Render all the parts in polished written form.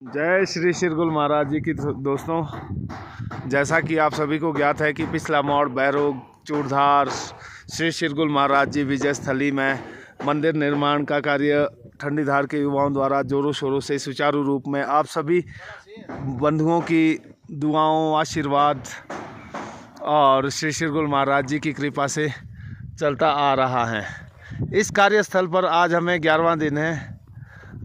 जय श्री शिरगुल महाराज जी की दोस्तों, जैसा कि आप सभी को ज्ञात है कि पिछला मोड़ बैरोग चूड़धार श्री शिरगुल महाराज जी विजय स्थली में मंदिर निर्माण का कार्य ठंडीधार के युवाओं द्वारा जोरों शोरों से सुचारू रूप में आप सभी बंधुओं की दुआओं, आशीर्वाद और श्री शिरगुल महाराज जी की कृपा से चलता आ रहा है। इस कार्यस्थल पर आज हमें 11वां दिन है।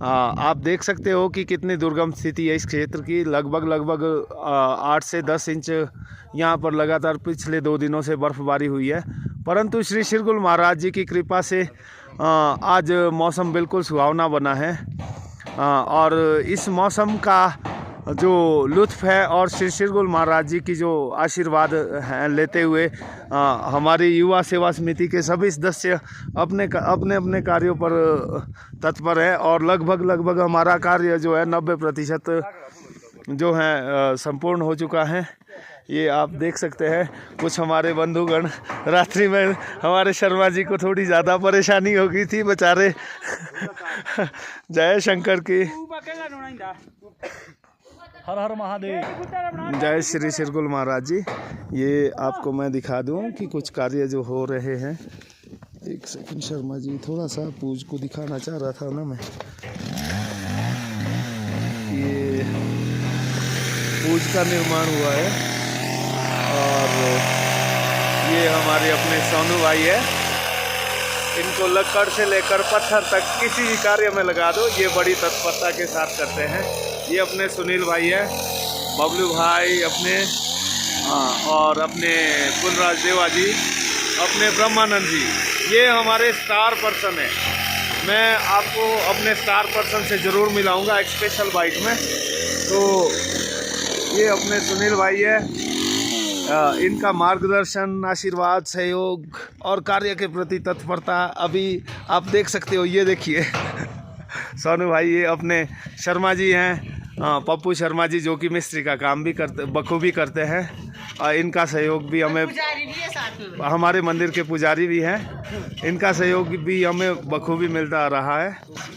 आप देख सकते हो कि कितनी दुर्गम स्थिति है इस क्षेत्र की। लगभग 8 से 10 इंच यहाँ पर लगातार पिछले 2 दिनों से बर्फबारी हुई है, परंतु श्री शिरगुल महाराज जी की कृपा से आज मौसम बिल्कुल सुहावना बना है। और इस मौसम का जो लुत्फ़ है और श्री शिरगुल महाराज जी की जो आशीर्वाद हैं लेते हुए हमारी युवा सेवा समिति के सभी सदस्य अपने अपने कार्यों पर तत्पर है और लगभग हमारा कार्य जो है 90% जो है संपूर्ण हो चुका है। ये आप देख सकते हैं। कुछ हमारे बंधुगण रात्रि में हमारे शर्मा जी को थोड़ी ज़्यादा परेशानी हो गई थी बेचारे। जय शंकर की, हर हर महादेव। जय श्री शिरगुल महाराज जी। ये आपको मैं दिखा दूं कि कुछ कार्य जो हो रहे हैं। एक सेकंड शर्मा जी, थोड़ा सा पूज को दिखाना चाह रहा था ना मैं। ये पूज का निर्माण हुआ है और ये हमारे अपने सोनू भाई है। इनको लकड़ से लेकर पत्थर तक किसी भी कार्य में लगा दो, ये बड़ी तत्परता के साथ करते हैं। ये अपने सुनील भाई है, बबलू भाई अपने और अपने कुलराज देवा जी, अपने ब्रह्मानंद जी, ये हमारे स्टार पर्सन है। मैं आपको अपने स्टार पर्सन से ज़रूर मिलाऊंगा एक स्पेशल बाइक में। तो ये अपने सुनील भाई है। इनका मार्गदर्शन, आशीर्वाद, सहयोग और कार्य के प्रति तत्परता अभी आप देख सकते हो। ये देखिए सोनू भाई, ये अपने शर्मा जी हैं, पप्पू शर्मा जी, जो कि मिस्त्री का काम भी करते बखूबी करते हैं। इनका सहयोग भी हमें, हमारे मंदिर के पुजारी भी हैं, इनका सहयोग भी हमें बखूबी मिलता रहा है।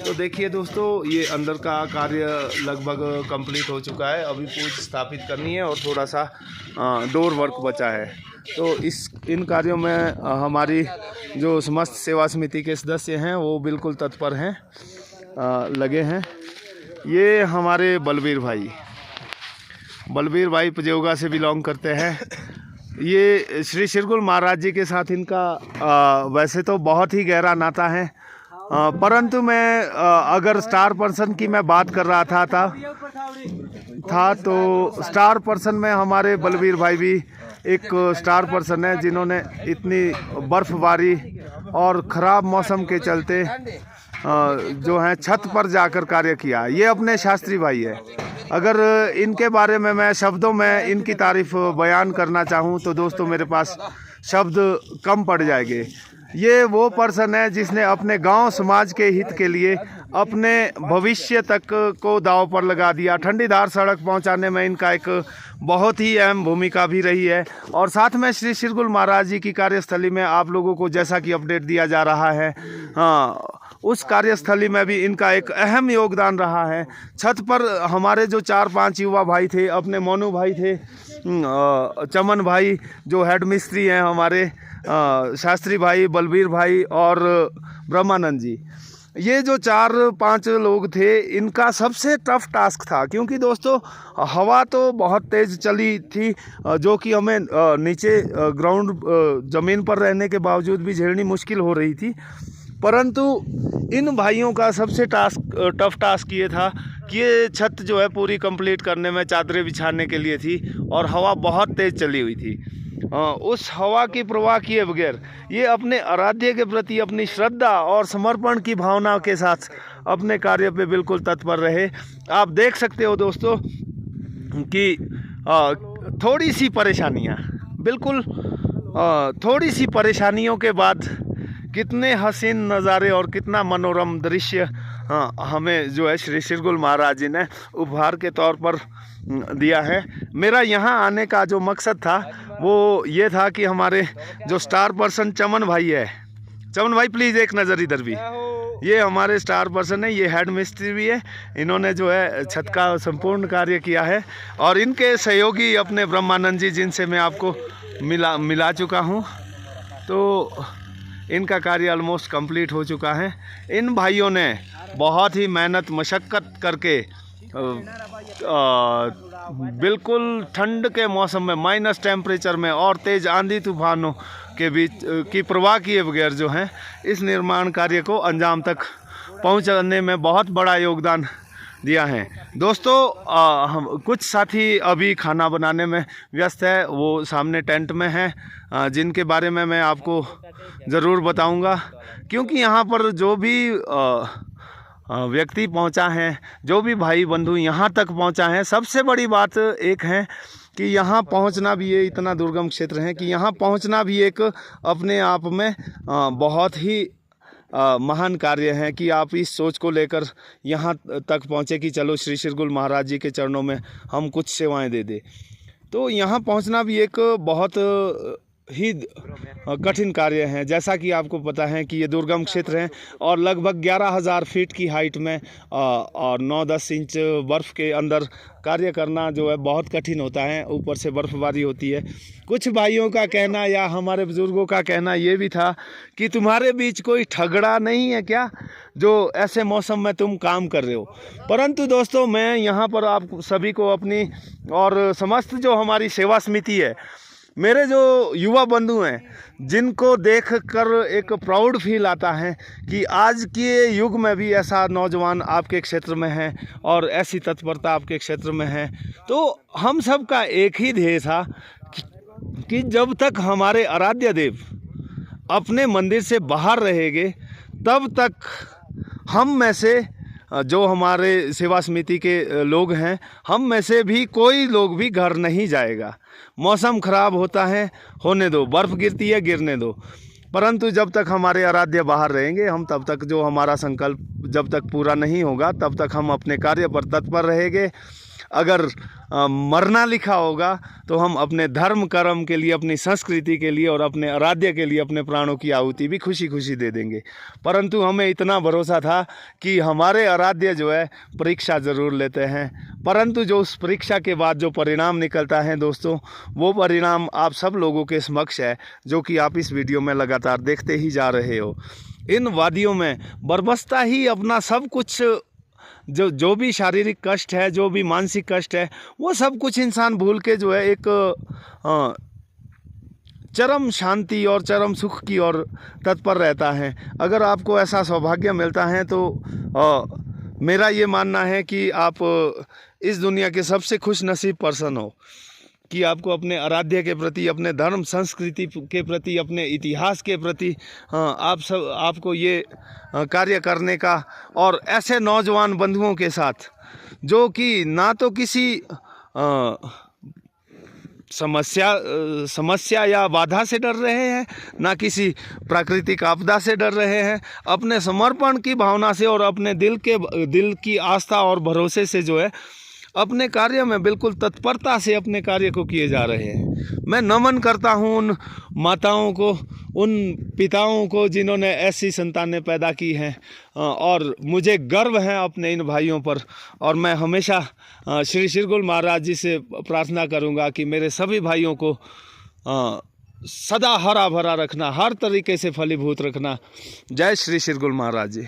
तो देखिए दोस्तों, ये अंदर का कार्य लगभग कंप्लीट हो चुका है। अभी पूज स्थापित करनी है और थोड़ा सा डोर वर्क बचा है। तो इन कार्यों में हमारी जो समस्त सेवा समिति के सदस्य हैं वो बिल्कुल तत्पर हैं, लगे हैं। ये हमारे बलबीर भाई पजेवगा से बिलोंग करते हैं। ये श्री शिरगुल महाराज जी के साथ इनका वैसे तो बहुत ही गहरा नाता है, परंतु मैं अगर स्टार पर्सन की मैं बात कर रहा था तो स्टार पर्सन में हमारे बलबीर भाई भी एक स्टार पर्सन है, जिन्होंने इतनी बर्फबारी और ख़राब मौसम के चलते जो है छत पर जाकर कार्य किया। ये अपने शास्त्री भाई है। अगर इनके बारे में मैं शब्दों में इनकी तारीफ बयान करना चाहूँ तो दोस्तों मेरे पास शब्द कम पड़ जाएंगे। ये वो पर्सन है जिसने अपने गांव समाज के हित के लिए अपने भविष्य तक को दांव पर लगा दिया। ठंडीधार सड़क पहुंचाने में इनका एक बहुत ही अहम भूमिका भी रही है। और साथ में श्री शिरगुल महाराज जी की कार्यस्थली में आप लोगों को जैसा कि अपडेट दिया जा रहा है, उस कार्यस्थली में भी इनका एक अहम योगदान रहा है। छत पर हमारे जो 4-5 युवा भाई थे, अपने मोनू भाई थे, चमन भाई जो हेड मिस्त्री हैं हमारे, शास्त्री भाई, बलबीर भाई और ब्रह्मानंद जी, ये जो 4-5 लोग थे, इनका सबसे टफ टास्क था। क्योंकि दोस्तों हवा तो बहुत तेज़ चली थी, जो कि हमें नीचे ग्राउंड ज़मीन पर रहने के बावजूद भी झेलनी मुश्किल हो रही थी। परंतु इन भाइयों का सबसे टफ टास्क ये था कि ये छत जो है पूरी कंप्लीट करने में चादरें बिछाने के लिए थी और हवा बहुत तेज़ चली हुई थी। उस हवा की परवाह किए बगैर ये अपने आराध्य के प्रति अपनी श्रद्धा और समर्पण की भावना के साथ अपने कार्य पे बिल्कुल तत्पर रहे। आप देख सकते हो दोस्तों कि थोड़ी सी परेशानियाँ, बिल्कुल थोड़ी सी परेशानियों के बाद कितने हसीन नज़ारे और कितना मनोरम दृश्य हमें जो है श्री शिरगुल महाराज जी ने उपहार के तौर पर दिया है। मेरा यहाँ आने का जो मकसद था वो ये था कि हमारे जो स्टार पर्सन चमन भाई है, चमन भाई प्लीज़ एक नज़र इधर भी। ये हमारे स्टार पर्सन है, ये हेड मिस्त्री भी है। इन्होंने जो है छत का संपूर्ण कार्य किया है और इनके सहयोगी अपने ब्रह्मानंद जी, जिनसे मैं आपको मिला चुका हूँ, तो इनका कार्य ऑलमोस्ट कंप्लीट हो चुका है। इन भाइयों ने बहुत ही मेहनत मशक्क़त करके बिल्कुल ठंड के मौसम में, माइनस टेम्परेचर में और तेज़ आंधी तूफानों के बीच की परवाह किए बगैर जो है इस निर्माण कार्य को अंजाम तक पहुंचाने में बहुत बड़ा योगदान दिया है। दोस्तों, हम कुछ साथी अभी खाना बनाने में व्यस्त है, वो सामने टेंट में हैं, जिनके बारे में मैं आपको ज़रूर बताऊंगा, क्योंकि यहाँ पर जो भी व्यक्ति पहुंचा है, जो भी भाई बंधु यहाँ तक पहुंचा है, सबसे बड़ी बात एक है कि यहाँ पहुंचना भी, ये इतना दुर्गम क्षेत्र है कि यहाँ पहुंचना भी एक अपने आप में बहुत ही महान कार्य है कि आप इस सोच को लेकर यहाँ तक पहुँचे कि चलो श्री शिरगुल महाराज जी के चरणों में हम कुछ सेवाएं दे दें। तो यहाँ पहुँचना भी एक बहुत ही कठिन कार्य है। जैसा कि आपको पता है कि ये दुर्गम क्षेत्र है और लगभग 11,000 फीट की हाइट में और 9-10 इंच बर्फ़ के अंदर कार्य करना जो है बहुत कठिन होता है। ऊपर से बर्फ़बारी होती है। कुछ भाइयों का कहना या हमारे बुज़ुर्गों का कहना ये भी था कि तुम्हारे बीच कोई ठगड़ा नहीं है क्या, जो ऐसे मौसम में तुम काम कर रहे हो। परंतु दोस्तों, मैं यहाँ पर आप सभी को अपनी और समस्त जो हमारी सेवा समिति है, मेरे जो युवा बंधु हैं, जिनको देखकर एक प्राउड फील आता है कि आज के युग में भी ऐसा नौजवान आपके क्षेत्र में है और ऐसी तत्परता आपके क्षेत्र में है, तो हम सब का एक ही ध्येय था कि जब तक हमारे आराध्य देव अपने मंदिर से बाहर रहेंगे, तब तक हम में से जो हमारे सेवा समिति के लोग हैं, हम में से भी कोई लोग भी घर नहीं जाएगा। मौसम ख़राब होता है, होने दो, बर्फ़ गिरती है, गिरने दो, परंतु जब तक हमारे आराध्य बाहर रहेंगे, हम तब तक, जो हमारा संकल्प जब तक पूरा नहीं होगा, तब तक हम अपने कार्य पर तत्पर रहेंगे। अगर मरना लिखा होगा तो हम अपने धर्म कर्म के लिए, अपनी संस्कृति के लिए और अपने आराध्य के लिए अपने प्राणों की आहुति भी खुशी खुशी दे देंगे। परंतु हमें इतना भरोसा था कि हमारे आराध्य जो है परीक्षा ज़रूर लेते हैं, परंतु जो उस परीक्षा के बाद जो परिणाम निकलता है दोस्तों, वो परिणाम आप सब लोगों के समक्ष है, जो कि आप इस वीडियो में लगातार देखते ही जा रहे हो। इन वादियों में बरबसता ही अपना सब कुछ, जो भी शारीरिक कष्ट है, जो भी मानसिक कष्ट है, वो सब कुछ इंसान भूल के जो है एक चरम शांति और चरम सुख की ओर तत्पर रहता है। अगर आपको ऐसा सौभाग्य मिलता है तो मेरा ये मानना है कि आप इस दुनिया के सबसे खुश नसीब पर्सन हो कि आपको अपने आराध्य के प्रति, अपने धर्म संस्कृति के प्रति, अपने इतिहास के प्रति आपको ये कार्य करने का, और ऐसे नौजवान बंधुओं के साथ जो कि ना तो किसी समस्या या बाधा से डर रहे हैं, ना किसी प्राकृतिक आपदा से डर रहे हैं, अपने समर्पण की भावना से और अपने दिल की आस्था और भरोसे से जो है अपने कार्य में बिल्कुल तत्परता से अपने कार्य को किए जा रहे हैं। मैं नमन करता हूँ उन माताओं को, उन पिताओं को जिन्होंने ऐसी संतानें पैदा की हैं, और मुझे गर्व है अपने इन भाइयों पर। और मैं हमेशा श्री शिरगुल महाराज जी से प्रार्थना करूँगा कि मेरे सभी भाइयों को सदा हरा भरा रखना, हर तरीके से फलीभूत रखना। जय श्री शिरगुल महाराज जी।